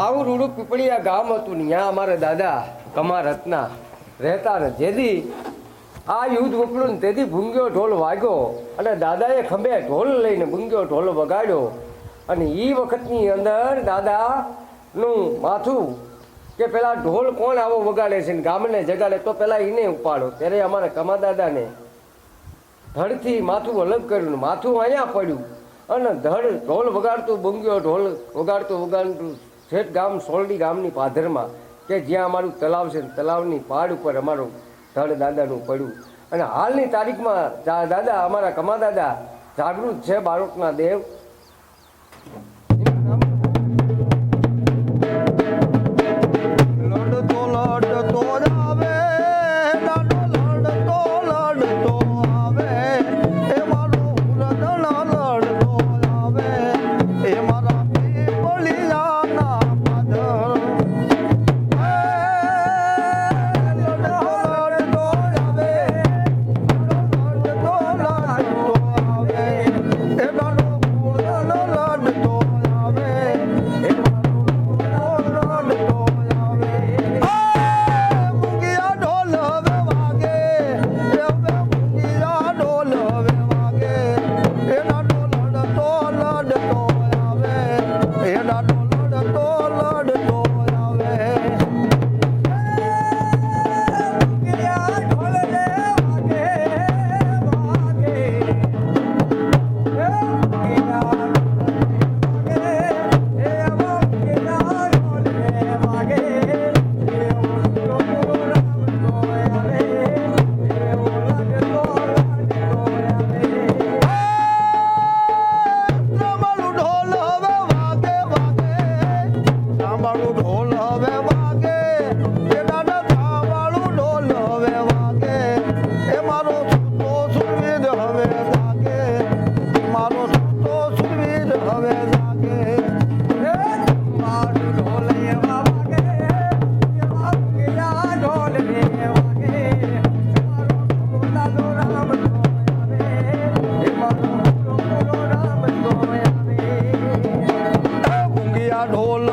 આવું રૂડું પીપળિયા ગામ હતું ને ત્યાં અમારા દાદા કમા રત્ના રહેતા ને જેથી આ યુદ્ધ ઉપડ્યું ને તેથી ભૂંગ્યો ઢોલ વાગ્યો અને દાદાએ ખંભે ઢોલ લઈને ભૂંગ્યો ઢોલ વગાડ્યો અને એ વખતની અંદર દાદાનું માથું કે પેલા ઢોલ કોણ આવો વગાડે છે ને ગામને જગાડે તો પેલા એને ઉપાડો. ત્યારે અમારા કમા દાદાને ધડથી માથું અલગ કર્યું ને માથું અહીંયા પડ્યું અને ધડ ઢોલ વગાડતું ભૂંગ્યો ઢોલ વગાડતું શેઠ ગામ સોલડી ગામની પાધરમાં કે જ્યાં અમારું તલાવ છે તલાવની પાડ ઉપર અમારું ધડ દાદાનું પડ્યું. અને હાલની તારીખમાં દાદા અમારા કમા દાદા જાગૃત છે બાળકના દેવ. ઢોલ